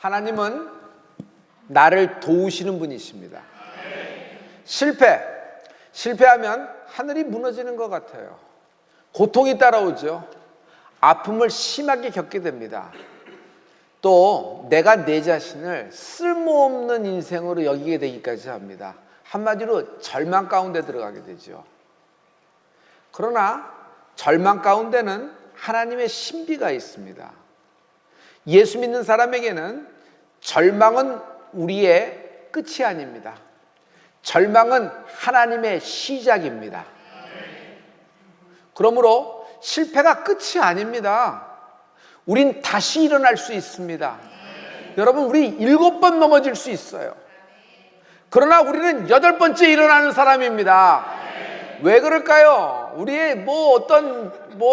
하나님은 나를 도우시는 분이십니다. 실패하면 하늘이 무너지는 것 같아요. 고통이 따라오죠. 아픔을 심하게 겪게 됩니다. 또 내가 내 자신을 쓸모없는 인생으로 여기게 되기까지 합니다. 한마디로 절망 가운데 들어가게 되죠. 그러나 절망 가운데는 하나님의 신비가 있습니다. 예수 믿는 사람에게는 절망은 우리의 끝이 아닙니다. 절망은 하나님의 시작입니다. 그러므로 실패가 끝이 아닙니다. 우린 다시 일어날 수 있습니다. 여러분, 우리 7번 넘어질 수 있어요. 그러나 우리는 8번째 일어나는 사람입니다. 왜 그럴까요? 우리의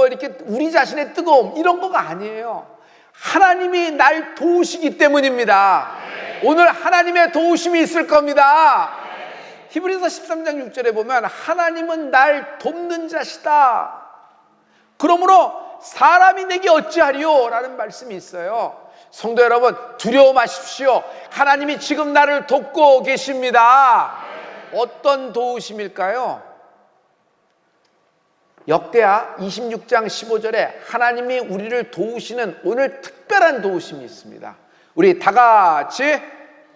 이렇게 우리 자신의 뜨거움 이런 거가 아니에요. 하나님이 날 도우시기 때문입니다. 오늘 하나님의 도우심이 있을 겁니다. 히브리서 13장 6절에 보면 하나님은 날 돕는 자시다. 그러므로 사람이 내게 어찌하리요? 라는 말씀이 있어요. 성도 여러분, 두려워 마십시오. 하나님이 지금 나를 돕고 계십니다. 어떤 도우심일까요? 역대하 26장 15절에 하나님이 우리를 도우시는 오늘 특별한 도우심이 있습니다. 우리 다 같이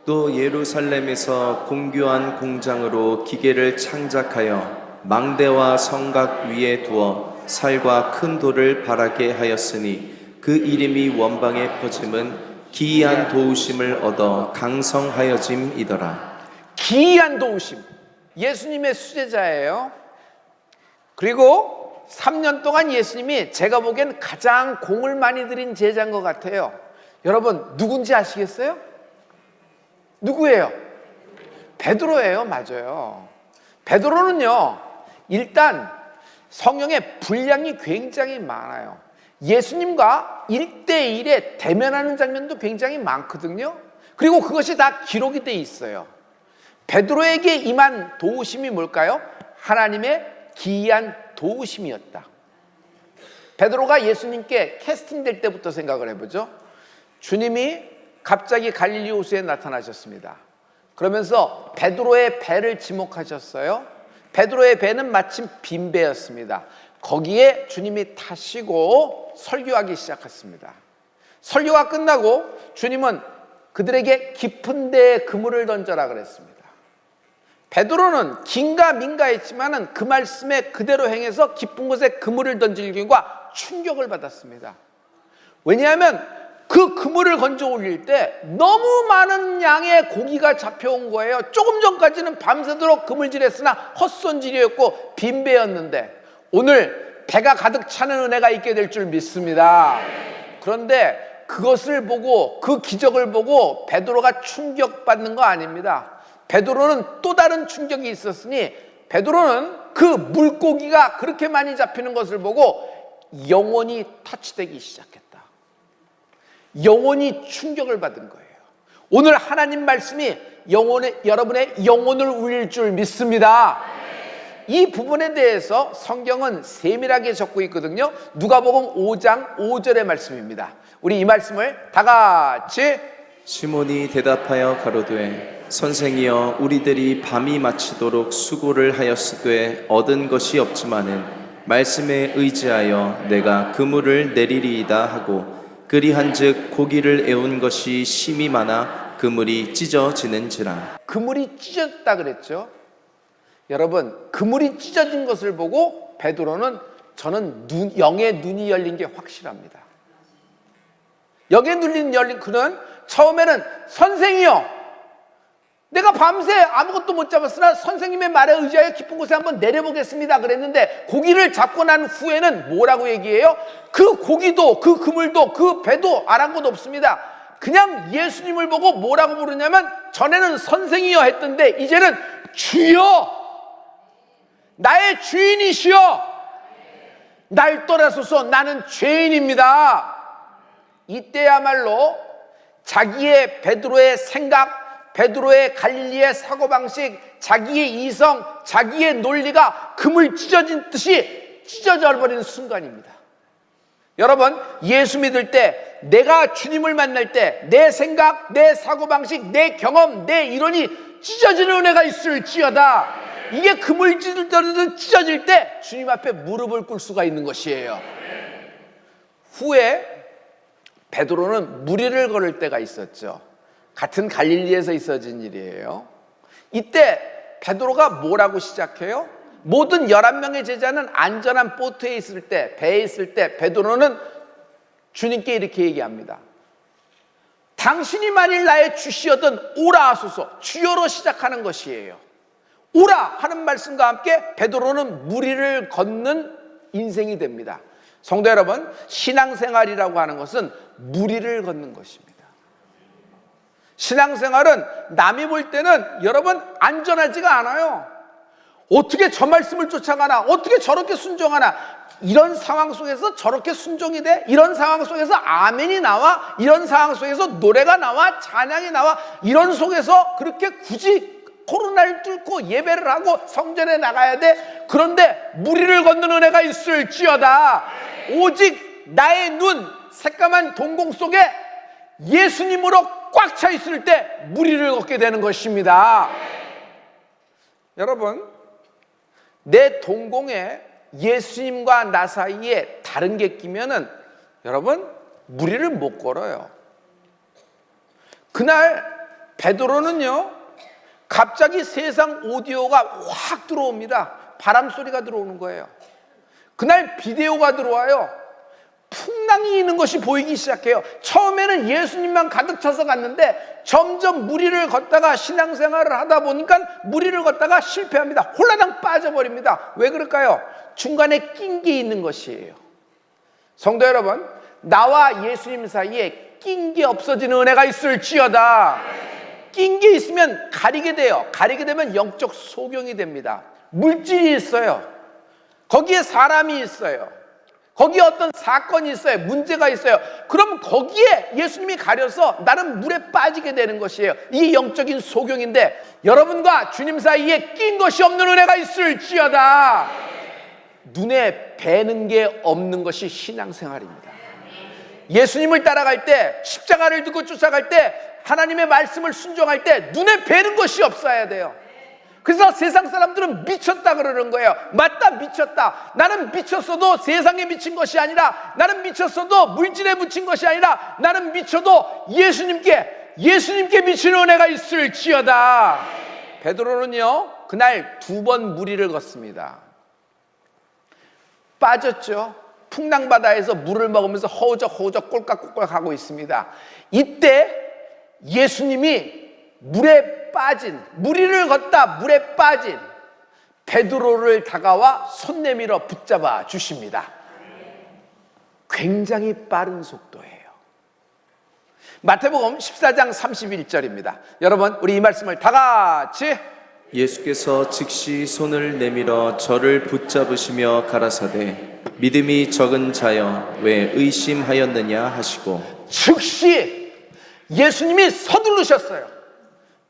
또 예루살렘에서 공교한 공장으로 기계를 창작하여 망대와 성각 위에 두어 살과 큰 돌을 바라게 하였으니 그 이름이 원방에 퍼짐은 기이한 도우심을 얻어 강성하여짐이더라. 기이한 도우심, 예수님의 수제자예요. 그리고 3년 동안 예수님이 제가 보기엔 가장 공을 많이 들인 제자인 것 같아요. 여러분, 누군지 아시겠어요? 누구예요? 베드로예요. 맞아요. 베드로는요, 일단 성경에 분량이 굉장히 많아요. 예수님과 1대1에 대면하는 장면도 굉장히 많거든요. 그리고 그것이 다 기록이 돼 있어요. 베드로에게 임한 도우심이 뭘까요? 하나님의 기이한 도우심이었다. 베드로가 예수님께 캐스팅될 때부터 생각을 해보죠. 주님이 갑자기 갈릴리 호수에 나타나셨습니다. 그러면서 베드로의 배를 지목하셨어요. 베드로의 배는 마침 빈 배였습니다. 거기에 주님이 타시고 설교하기 시작했습니다. 설교가 끝나고 주님은 그들에게 깊은 데에 그물을 던져라 그랬습니다. 베드로는 긴가민가 했지만은 그 말씀에 그대로 행해서 깊은 곳에 그물을 던질 경우가 충격을 받았습니다. 왜냐하면 그 그물을 건져 올릴 때 너무 많은 양의 고기가 잡혀온 거예요. 조금 전까지는 밤새도록 그물질했으나 헛손질이었고 빈배였는데 오늘 배가 가득 차는 은혜가 있게 될 줄 믿습니다. 그런데 그것을 보고, 그 기적을 보고 베드로가 충격받는 거 아닙니다. 베드로는 또 다른 충격이 있었으니 베드로는 그 물고기가 그렇게 많이 잡히는 것을 보고 영혼이 터치되기 시작했다. 영혼이 충격을 받은 거예요. 오늘 하나님 말씀이 여러분의 영혼을 울릴 줄 믿습니다. 이 부분에 대해서 성경은 세밀하게 적고 있거든요. 누가복음 5장 5절의 말씀입니다. 우리 이 말씀을 다 같이. 시몬이 대답하여 가로되 선생이여 우리들이 밤이 마치도록 수고를 하였으되 얻은 것이 없지만은 말씀에 의지하여 내가 그물을 내리리이다 하고 그리한즉 고기를 애운 것이 심이 많아 그물이 찢어지는지라. 그물이 찢어졌다 그랬죠. 여러분, 그물이 찢어진 것을 보고 베드로는 영의 눈이 열린 게 확실합니다. 영의 눈이 열린 그는 처음에는 선생이여, 내가 밤새 아무것도 못 잡았으나 선생님의 말에 의지하여 깊은 곳에 한번 내려보겠습니다 그랬는데 고기를 잡고 난 후에는 뭐라고 얘기해요? 그 고기도 그 그물도 그 배도 아랑곳 없습니다. 그냥 예수님을 보고 뭐라고 부르냐면 전에는 선생이여 했던데 이제는 주여, 나의 주인이시여, 날 떠나소서, 나는 죄인입니다. 이때야말로 자기의 베드로의 생각, 베드로의 갈릴리의 사고방식, 자기의 이성, 자기의 논리가 그물 찢어진 듯이 찢어져 버리는 순간입니다. 여러분, 예수 믿을 때, 내가 주님을 만날 때 내 생각, 내 사고방식, 내 경험, 내 이론이 찢어지는 은혜가 있을지어다. 이게 금을 찢어지듯 찢어질 때 주님 앞에 무릎을 꿇을 수가 있는 것이에요. 후에 베드로는 무리를 걸을 때가 있었죠. 같은 갈릴리에서 있어진 일이에요. 이때 베드로가 뭐라고 시작해요? 모든 11명의 제자는 안전한 보트에 있을 때, 배에 있을 때 베드로는 주님께 이렇게 얘기합니다. 당신이 만일 나의 주시여든 오라 하소서. 주여로 시작하는 것이에요. 오라 하는 말씀과 함께 베드로는 무리를 걷는 인생이 됩니다. 성도 여러분, 신앙생활이라고 하는 것은 무리를 걷는 것입니다. 신앙생활은 남이 볼 때는 여러분 안전하지가 않아요. 어떻게 저 말씀을 쫓아가나? 어떻게 저렇게 순종하나? 이런 상황 속에서 저렇게 순종이 돼? 이런 상황 속에서 아멘이 나와? 이런 상황 속에서 노래가 나와? 찬양이 나와? 이런 속에서 그렇게 굳이 코로나를 뚫고 예배를 하고 성전에 나가야 돼? 그런데 무리를 걷는 은혜가 있을지어다. 오직 나의 눈, 새까만 동공 속에 예수님으로 꽉 차 있을 때 무리를 걷게 되는 것입니다. 여러분, 내 동공에 예수님과 나 사이에 다른 게 끼면은 여러분 무리를 못 걸어요. 그날 베드로는요, 갑자기 세상 오디오가 확 들어옵니다. 바람 소리가 들어오는 거예요. 그날 비데오가 들어와요. 풍랑이 있는 것이 보이기 시작해요. 처음에는 예수님만 가득 차서 갔는데 점점 무리를 걷다가 신앙생활을 하다 보니까 무리를 걷다가 실패합니다. 홀라당 빠져버립니다. 왜 그럴까요? 중간에 낀 게 있는 것이에요. 성도 여러분, 나와 예수님 사이에 낀 게 없어지는 은혜가 있을지어다. 낀 게 있으면 가리게 돼요. 가리게 되면 영적 소경이 됩니다. 물질이 있어요. 거기에 사람이 있어요. 거기에 어떤 사건이 있어요. 문제가 있어요. 그럼 거기에 예수님이 가려서 나는 물에 빠지게 되는 것이에요. 이게 영적인 소경인데 여러분과 주님 사이에 낀 것이 없는 은혜가 있을지어다. 눈에 뵈는 게 없는 것이 신앙생활입니다. 예수님을 따라갈 때, 십자가를 두고 쫓아갈 때, 하나님의 말씀을 순종할 때 눈에 뵈는 것이 없어야 돼요. 그래서 세상 사람들은 미쳤다 그러는 거예요. 맞다, 미쳤다. 나는 미쳤어도 세상에 미친 것이 아니라, 나는 미쳤어도 물질에 미친 것이 아니라, 나는 미쳐도 예수님께 미치는 은혜가 있을지어다. 베드로는요, 그날 2번 무리를 걷습니다. 빠졌죠. 풍랑바다에서 물을 먹으면서 허우적 꼴깍꼴깍 하고 있습니다. 이때 예수님이 물에 빠진, 무리를 걷다 물에 빠진 베드로를 다가와 손 내밀어 붙잡아 주십니다. 굉장히 빠른 속도예요. 마태복음 14장 31절입니다. 여러분, 우리 이 말씀을 다 같이. 예수께서 즉시 손을 내밀어 저를 붙잡으시며 가라사대 믿음이 적은 자여 왜 의심하였느냐 하시고 즉시 예수님이 서두르셨어요.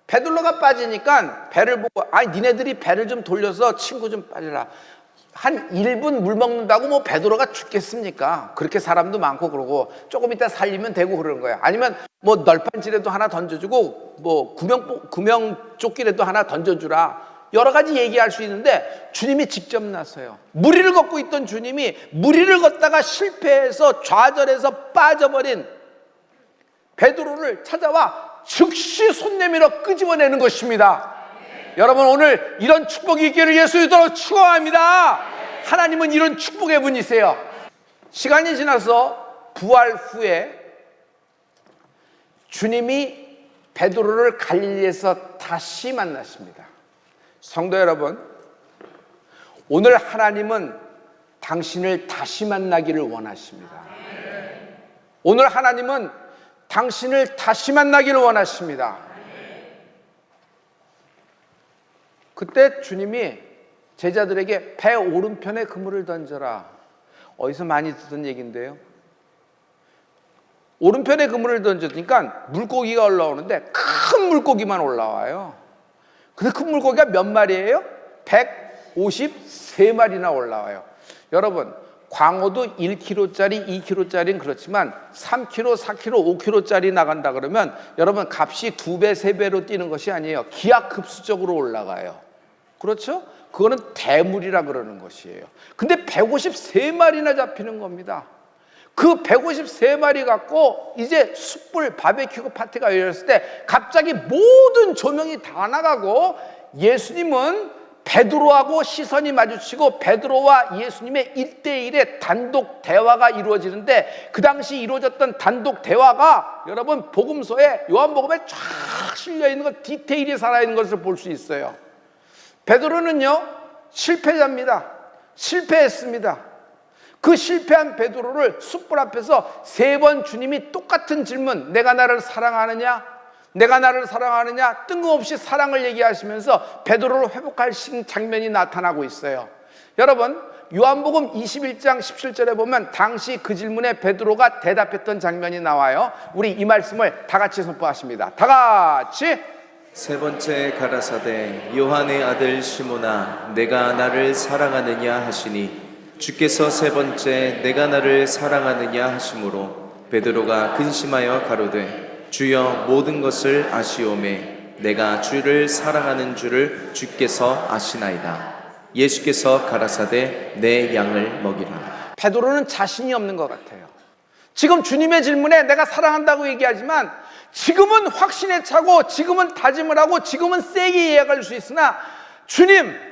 베드로가 빠지니까 배를 보고, 아니 니네들이 배를 좀 돌려서 친구 좀 빠져라. 한 1분 물 먹는다고 뭐 베드로가 죽겠습니까? 그렇게 사람도 많고 그러고 조금 이따 살리면 되고 그러는 거예요. 아니면 뭐 널판지라도 하나 던져주고 뭐 구명조끼라도 하나 던져주라. 여러 가지 얘기할 수 있는데 주님이 직접 나서요. 무리를 걷고 있던 주님이 무리를 걷다가 실패해서 좌절해서 빠져버린 베드로를 찾아와 즉시 손 내밀어 끄집어내는 것입니다. 여러분, 오늘 이런 축복이 있기를 예수 이름으로 축원합니다. 하나님은 이런 축복의 분이세요. 시간이 지나서 부활 후에 주님이 베드로를 갈릴리에서 다시 만나십니다. 성도 여러분, 오늘 하나님은 당신을 다시 만나기를 원하십니다. 오늘 하나님은 당신을 다시 만나기를 원하십니다. 그때 주님이 제자들에게 배 오른편에 그물을 던져라. 어디서 많이 듣던 얘기인데요. 오른편에 그물을 던져니까 물고기가 올라오는데 큰 물고기만 올라와요. 근데 큰 물고기가 몇 마리예요? 153마리나 올라와요. 여러분, 광어도 1kg짜리, 2kg짜리는 그렇지만 3kg, 4kg, 5kg짜리 나간다 그러면 여러분 값이 2배, 3배로 뛰는 것이 아니에요. 기하급수적으로 올라가요. 그렇죠? 그거는 대물이라 그러는 것이에요. 근데 153마리나 잡히는 겁니다. 그 153마리 갖고 이제 숯불 바베큐 파티가 열렸을 때 갑자기 모든 조명이 다 나가고 예수님은 베드로하고 시선이 마주치고 베드로와 예수님의 1대1의 단독 대화가 이루어지는데 그 당시 이루어졌던 단독 대화가 여러분 복음서에 요한복음에 쫙 실려있는 것, 디테일이 살아있는 것을 볼 수 있어요. 베드로는요 실패자입니다. 실패했습니다. 그 실패한 베드로를 숯불 앞에서 3번 주님이 똑같은 질문, 내가 나를 사랑하느냐? 내가 나를 사랑하느냐? 뜬금없이 사랑을 얘기하시면서 베드로를 회복할 장면이 나타나고 있어요. 여러분 요한복음 21장 17절에 보면 당시 그 질문에 베드로가 대답했던 장면이 나와요. 우리 이 말씀을 다 같이 선포하십니다. 다 같이. 세 번째 가라사대 요한의 아들 시몬아 내가 나를 사랑하느냐 하시니 주께서 세 번째 내가 나를 사랑하느냐 하심으로 베드로가 근심하여 가로되 주여 모든 것을 아시오매 내가 주를 사랑하는 줄을 주께서 아시나이다. 예수께서 가라사대 내 양을 먹이라. 베드로는 자신이 없는 것 같아요. 지금 주님의 질문에 내가 사랑한다고 얘기하지만 지금은 확신에 차고 지금은 다짐을 하고 지금은 세게 이야기할 수 있으나 주님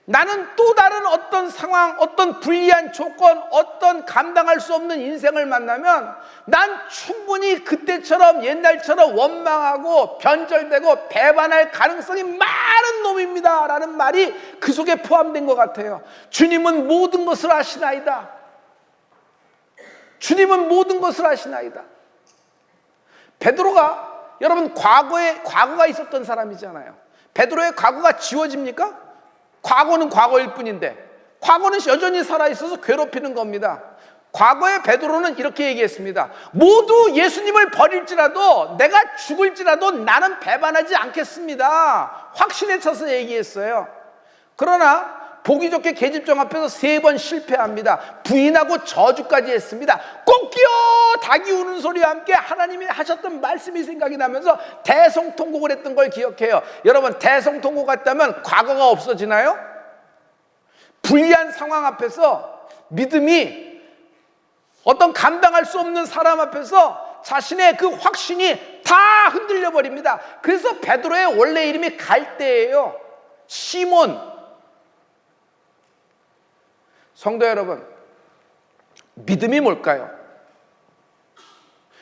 나는 또 다른 어떤 상황, 어떤 불리한 조건, 어떤 감당할 수 없는 인생을 만나면 난 충분히 그때처럼 옛날처럼 원망하고 변절되고 배반할 가능성이 많은 놈입니다 라는 말이 그 속에 포함된 것 같아요. 주님은 모든 것을 아시나이다. 주님은 모든 것을 아시나이다. 베드로가 여러분 과거가 있었던 사람이잖아요. 베드로의 과거가 지워집니까? 과거는 과거일 뿐인데 과거는 여전히 살아있어서 괴롭히는 겁니다. 과거의 베드로는 이렇게 얘기했습니다. 모두 예수님을 버릴지라도 내가 죽을지라도 나는 배반하지 않겠습니다. 확신에 차서 얘기했어요. 그러나 보기 좋게 계집종 앞에서 3번 실패합니다. 부인하고 저주까지 했습니다. 꼭기어 닭이 우는 소리와 함께 하나님이 하셨던 말씀이 생각이 나면서 대성통곡을 했던 걸 기억해요. 여러분 대성통곡 같다면 과거가 없어지나요? 불리한 상황 앞에서 믿음이 어떤 감당할 수 없는 사람 앞에서 자신의 그 확신이 다 흔들려 버립니다. 그래서 베드로의 원래 이름이 갈대예요. 시몬. 성도 여러분, 믿음이 뭘까요?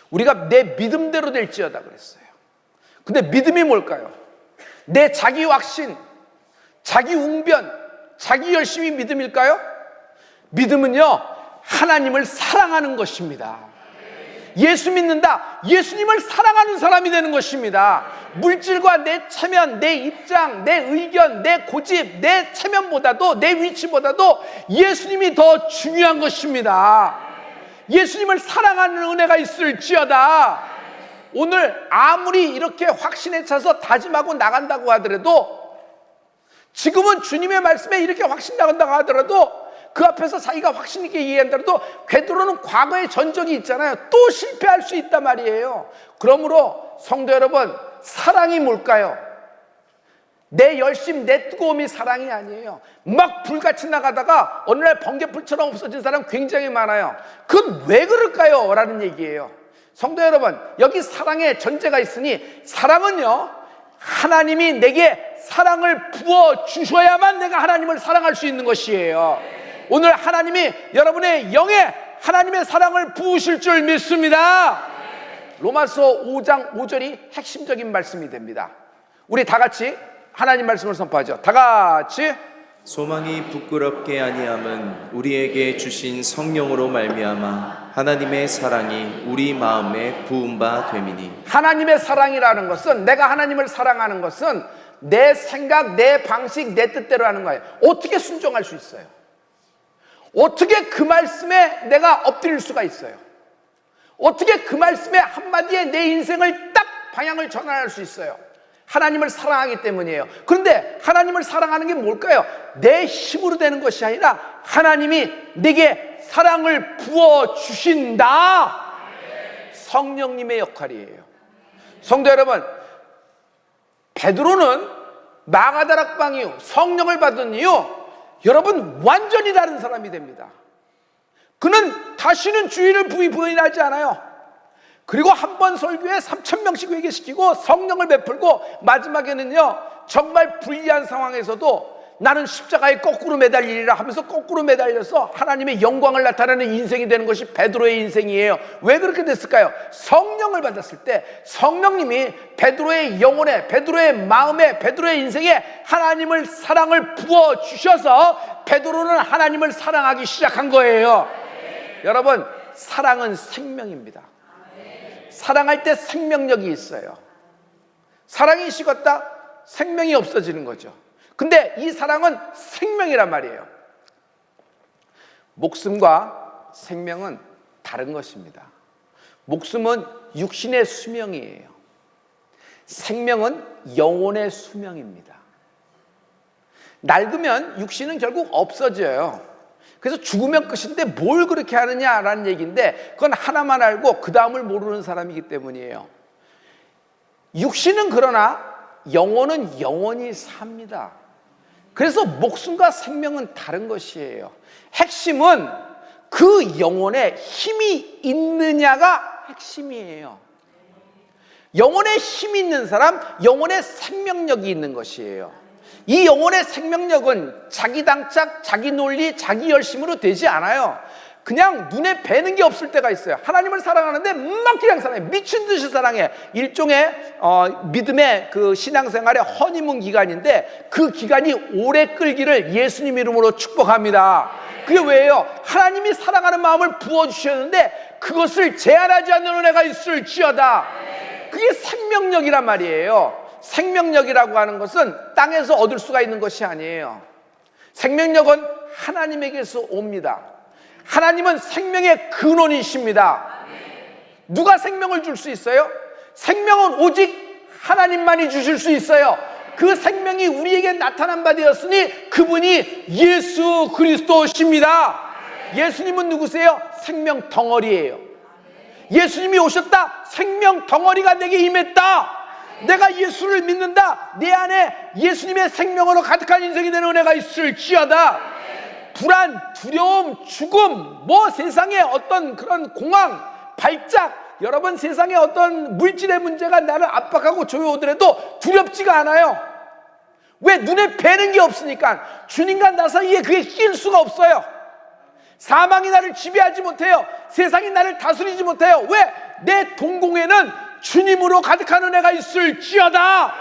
우리가 내 믿음대로 될지어다 그랬어요. 근데 믿음이 뭘까요? 내 자기 확신, 자기 웅변, 자기 열심이 믿음일까요? 믿음은요 하나님을 사랑하는 것입니다. 예수 믿는다, 예수님을 사랑하는 사람이 되는 것입니다. 물질과 내 체면, 내 입장, 내 의견, 내 고집, 내 체면보다도 내 위치보다도 예수님이 더 중요한 것입니다. 예수님을 사랑하는 은혜가 있을지어다. 오늘 아무리 이렇게 확신에 차서 다짐하고 나간다고 하더라도 지금은 주님의 말씀에 이렇게 확신 나간다고 하더라도 그 앞에서 자기가 확신 있게 얘기한다고 베드로는 과거의 전적이 있잖아요. 또 실패할 수 있단 말이에요. 그러므로 성도 여러분, 사랑이 뭘까요? 내 열심, 내 뜨거움이 사랑이 아니에요. 막 불같이 나가다가 어느 날 번개불처럼 없어진 사람 굉장히 많아요. 그건 왜 그럴까요? 라는 얘기예요. 성도 여러분, 여기 사랑의 전제가 있으니 사랑은요 하나님이 내게 사랑을 부어 주셔야만 내가 하나님을 사랑할 수 있는 것이에요. 오늘 하나님이 여러분의 영에 하나님의 사랑을 부으실 줄 믿습니다. 로마서 5장 5절이 핵심적인 말씀이 됩니다. 우리 다 같이 하나님 말씀을 선포하죠. 다 같이. 소망이 부끄럽게 아니함은 우리에게 주신 성령으로 말미암아 하나님의 사랑이 우리 마음에 부은 바 됨이니. 하나님의 사랑이라는 것은, 내가 하나님을 사랑하는 것은 내 생각, 내 방식, 내 뜻대로 하는 거예요. 어떻게 순종할 수 있어요? 어떻게 그 말씀에 내가 엎드릴 수가 있어요? 어떻게 그 말씀의 한마디에 내 인생을 딱 방향을 전환할 수 있어요? 하나님을 사랑하기 때문이에요. 그런데 하나님을 사랑하는 게 뭘까요? 내 힘으로 되는 것이 아니라 하나님이 내게 사랑을 부어 주신다. 성령님의 역할이에요. 성도 여러분, 베드로는 마가다락방 이후 성령을 받은 이후 여러분 완전히 다른 사람이 됩니다. 그는 다시는 주의를 부인하지 않아요. 그리고 한 번 설교에 3,000명씩 회개시키고 성령을 베풀고 마지막에는요 정말 불리한 상황에서도 나는 십자가에 거꾸로 매달리리라 하면서 거꾸로 매달려서 하나님의 영광을 나타내는 인생이 되는 것이 베드로의 인생이에요. 왜 그렇게 됐을까요? 성령을 받았을 때 성령님이 베드로의 영혼에, 베드로의 마음에, 베드로의 인생에 하나님을 사랑을 부어주셔서 베드로는 하나님을 사랑하기 시작한 거예요. 여러분, 사랑은 생명입니다. 사랑할 때 생명력이 있어요. 사랑이 식었다? 생명이 없어지는 거죠. 근데 이 사랑은 생명이란 말이에요. 목숨과 생명은 다른 것입니다. 목숨은 육신의 수명이에요. 생명은 영혼의 수명입니다. 낡으면 육신은 결국 없어져요. 그래서 죽으면 끝인데 뭘 그렇게 하느냐라는 얘기인데 그건 하나만 알고 그 다음을 모르는 사람이기 때문이에요. 육신은 그러나 영혼은 영원히 삽니다. 그래서 목숨과 생명은 다른 것이에요. 핵심은 그 영혼에 힘이 있느냐가 핵심이에요. 영혼에 힘이 있는 사람, 영혼에 생명력이 있는 것이에요. 이 영혼의 생명력은 자기 당착, 자기 논리, 자기 열심으로 되지 않아요. 그냥 눈에 뵈는 게 없을 때가 있어요. 하나님을 사랑하는데 막 그냥 사랑해. 미친 듯이 사랑해. 일종의 믿음의 그 신앙생활의 허니문 기간인데 그 기간이 오래 끌기를 예수님 이름으로 축복합니다. 그게 왜예요? 하나님이 사랑하는 마음을 부어주셨는데 그것을 제한하지 않는 은혜가 있을지어다. 그게 생명력이란 말이에요. 생명력이라고 하는 것은 땅에서 얻을 수가 있는 것이 아니에요. 생명력은 하나님에게서 옵니다. 하나님은 생명의 근원이십니다. 누가 생명을 줄 수 있어요? 생명은 오직 하나님만이 주실 수 있어요. 그 생명이 우리에게 나타난 바 되었으니 그분이 예수 그리스도십니다. 예수님은 누구세요? 생명 덩어리예요. 예수님이 오셨다. 생명 덩어리가 내게 임했다. 내가 예수를 믿는다. 내 안에 예수님의 생명으로 가득한 인생이 되는 은혜가 있을지어다. 불안, 두려움, 죽음, 뭐 세상에 어떤 그런 공황, 발작, 여러분 세상에 어떤 물질의 문제가 나를 압박하고 조여오더라도 두렵지가 않아요. 왜? 눈에 뵈는 게 없으니까. 주님과 나 사이에 그게 낄 수가 없어요. 사망이 나를 지배하지 못해요. 세상이 나를 다스리지 못해요. 왜? 내 동공에는 주님으로 가득한 은혜가 있을지어다.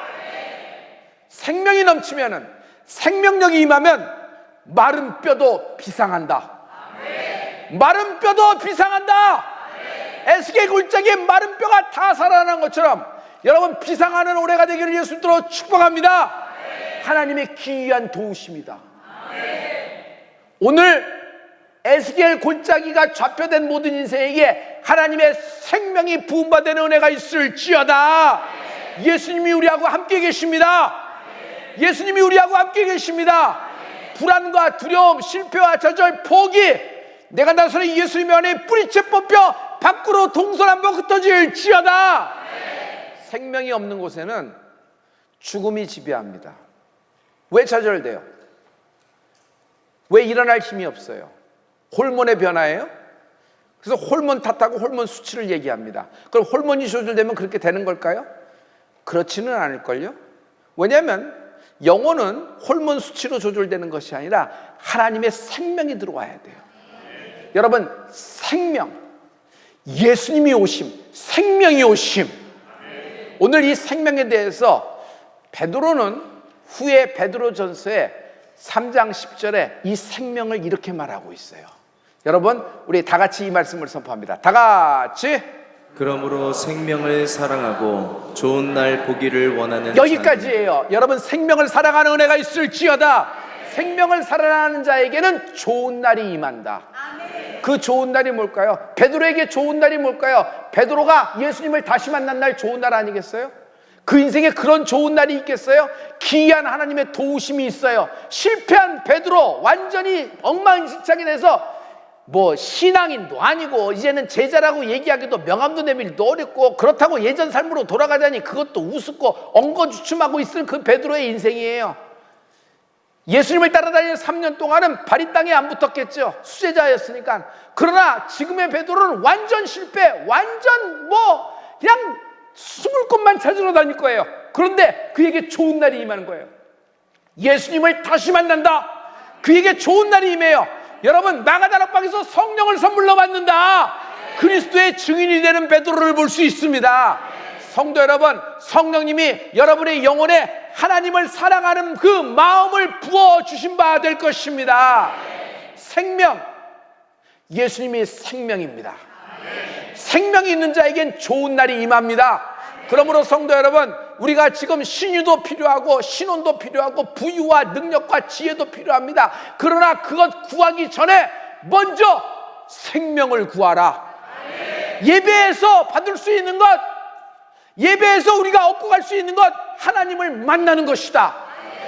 생명이 넘치면은, 생명력이 임하면 마른 뼈도 비상한다. 마른 뼈도 비상한다. 에스겔 골짜기에 마른 뼈가 다 살아난 것처럼 여러분 비상하는 올해가 되기를 예수님으로 축복합니다. 하나님의 기이한 도우심이다. 오늘 에스겔 골짜기가 좌표된 모든 인생에게 하나님의 생명이 부음받는 은혜가 있을지어다. 예수님이 우리하고 함께 계십니다. 예수님이 우리하고 함께 계십니다. 불안과 두려움, 실패와 좌절, 포기, 내가 나서는 예수님의 안에 뿌리채 뽑혀 밖으로 동서남북 흩어질지어다. 생명이 없는 곳에는 죽음이 지배합니다. 왜 좌절돼요? 왜 일어날 힘이 없어요? 호르몬의 변화예요? 그래서 호르몬 탓하고 호르몬 수치를 얘기합니다. 그럼 호르몬이 조절되면 그렇게 되는 걸까요? 그렇지는 않을걸요? 왜냐하면 영혼은 호르몬 수치로 조절되는 것이 아니라 하나님의 생명이 들어와야 돼요. 여러분, 생명, 예수님이 오심, 생명이 오심. 오늘 이 생명에 대해서 베드로는 후에 베드로전서에 3장 10절에 이 생명을 이렇게 말하고 있어요. 여러분, 우리 다 같이 이 말씀을 선포합니다. 다 같이. 그러므로 생명을 사랑하고 좋은 날 보기를 원하는 여기까지예요. 여러분, 생명을 사랑하는 은혜가 있을지어다. 생명을 사랑하는 자에게는 좋은 날이 임한다. 그 좋은 날이 뭘까요? 베드로에게 좋은 날이 뭘까요? 베드로가 예수님을 다시 만난 날 좋은 날 아니겠어요? 그 인생에 그런 좋은 날이 있겠어요? 기이한 하나님의 도우심이 있어요. 실패한 베드로, 완전히 엉망진창이 돼서 뭐 신앙인도 아니고 이제는 제자라고 얘기하기도 명함도 내밀기도 어렵고, 그렇다고 예전 삶으로 돌아가자니 그것도 우습고 엉거주춤하고 있을 그 베드로의 인생이에요. 예수님을 따라다니는 3년 동안은 발이 땅에 안 붙었겠죠. 수제자였으니까. 그러나 지금의 베드로는 완전 실패, 완전 뭐 그냥 숨을 곳만 찾으러 다닐 거예요. 그런데 그에게 좋은 날이 임하는 거예요. 예수님을 다시 만난다. 그에게 좋은 날이 임해요. 여러분, 마가다락방에서 성령을 선물로 받는다. 그리스도의 증인이 되는 베드로를 볼 수 있습니다. 성도 여러분, 성령님이 여러분의 영혼에 하나님을 사랑하는 그 마음을 부어주신 바 될 것입니다. 생명, 예수님이 생명입니다. 생명이 있는 자에겐 좋은 날이 임합니다. 그러므로 성도 여러분, 우리가 지금 신유도 필요하고 신혼도 필요하고 부유와 능력과 지혜도 필요합니다. 그러나 그것 구하기 전에 먼저 생명을 구하라. 예배에서 받을 수 있는 것, 예배에서 우리가 얻고 갈 수 있는 것, 하나님을 만나는 것이다.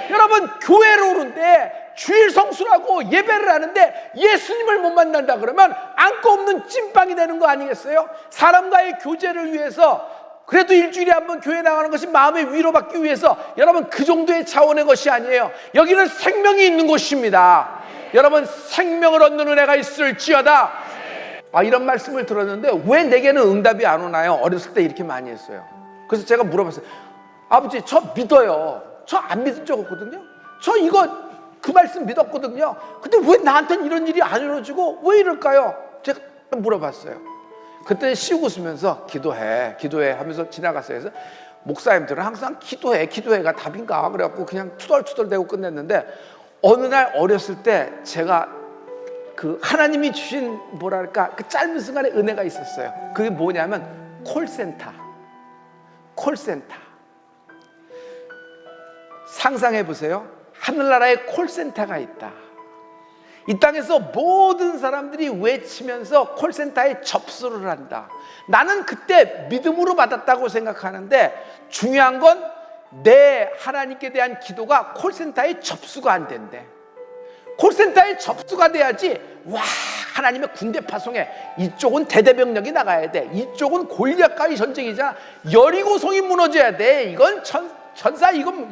여러분, 교회로 오는데 주일 성수라고 예배를 하는데 예수님을 못 만난다 그러면 안고 없는 찐빵이 되는 거 아니겠어요? 사람과의 교제를 위해서 그래도 일주일에 한 번 교회 나가는 것이 마음의 위로받기 위해서, 여러분 그 정도의 차원의 것이 아니에요. 여기는 생명이 있는 곳입니다. 여러분, 생명을 얻는 은혜가 있을지어다. 이런 말씀을 들었는데 왜 내게는 응답이 안 오나요? 어렸을 때 이렇게 많이 했어요. 그래서 제가 물어봤어요. 아버지, 저 믿어요. 저 안 믿은 적 없거든요. 저 이거 그 말씀 믿었거든요. 근데 왜 나한테는 이런 일이 안 이루어지고 왜 이럴까요? 제가 물어봤어요. 그때 씌우고 웃으면서 기도해 하면서 지나갔어요. 그래서 목사님들은 항상 기도해가 답인가 그래갖고 그냥 투덜투덜대고 끝냈는데, 어느 날 어렸을 때 제가 그 하나님이 주신 뭐랄까 그 짧은 순간에 은혜가 있었어요. 그게 뭐냐면 콜센터. 상상해 보세요. 하늘나라에 콜센터가 있다. 이 땅에서 모든 사람들이 외치면서 콜센터에 접수를 한다. 나는 그때 믿음으로 받았다고 생각하는데, 중요한 건 내 하나님께 대한 기도가 콜센터에 접수가 안 된대. 콜센터에 접수가 돼야지 와, 하나님의 군대 파송해. 이쪽은 대대병력이 나가야 돼. 이쪽은 골리앗과의 전쟁이잖아. 여리고성이 무너져야 돼. 이건 전사, 이건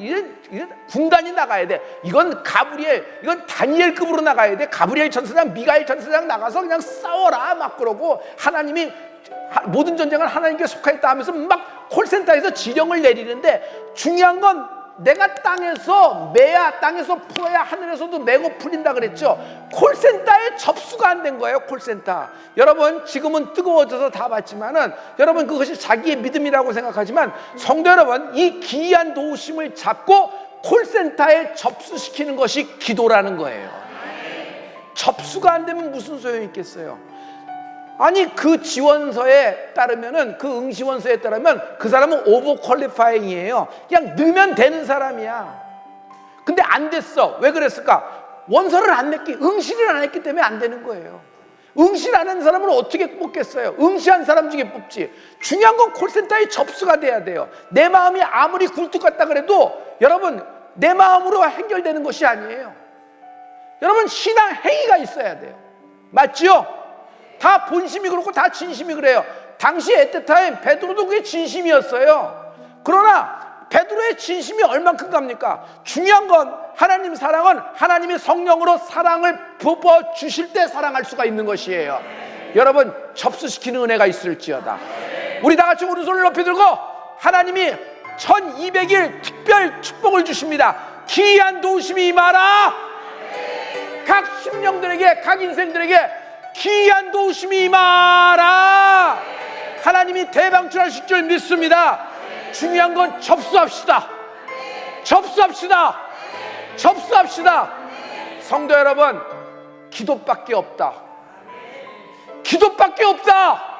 군단이 나가야 돼. 이건 가브리엘, 이건 다니엘급으로 나가야 돼. 가브리엘 전사장, 미가엘 전사장 나가서 그냥 싸워라 막 그러고, 하나님이 모든 전쟁은 하나님께 속하였다 하면서 막 콜센터에서 지령을 내리는데, 중요한 건 내가 땅에서 매야, 땅에서 풀어야 하늘에서도 매고 풀린다 그랬죠. 콜센터에 접수가 안 된 거예요. 콜센터. 여러분, 지금은 뜨거워져서 다 봤지만은, 여러분 그것이 자기의 믿음이라고 생각하지만, 성도 여러분, 이 기이한 도우심을 잡고 콜센터에 접수시키는 것이 기도라는 거예요. 접수가 안 되면 무슨 소용이 있겠어요? 아니, 그 지원서에 따르면은, 그 응시원서에 따르면 그 사람은 오버 퀄리파잉이에요. 그냥 넣으면 되는 사람이야. 근데 안 됐어. 왜 그랬을까? 원서를 안 냈기, 응시를 안 했기 때문에 안 되는 거예요. 응시를 안 한 사람은 어떻게 뽑겠어요? 응시한 사람 중에 뽑지. 중요한 건 콜센터에 접수가 돼야 돼요. 내 마음이 아무리 굴뚝 같다 그래도 여러분, 내 마음으로 해결되는 것이 아니에요. 여러분, 신앙 행위가 있어야 돼요. 맞지요? 다 본심이 그렇고 다 진심이 그래요. 당시 에테타임 베드로도 그게 진심이었어요. 그러나 베드로의 진심이 얼만큼 갑니까? 중요한 건 하나님 사랑은 하나님이 성령으로 사랑을 부어 주실 때 사랑할 수가 있는 것이에요. 여러분, 접수시키는 은혜가 있을지어다. 우리 다 같이 오른손을 높이 들고, 하나님이 1200일 특별 축복을 주십니다. 기이한 도우심이 임하라. 각 심령들에게, 각 인생들에게 기이한 도우심이 임하라. 하나님이 대방출하실 줄 믿습니다. 중요한 건 접수합시다. 성도 여러분, 기도밖에 없다. 기도밖에 없다.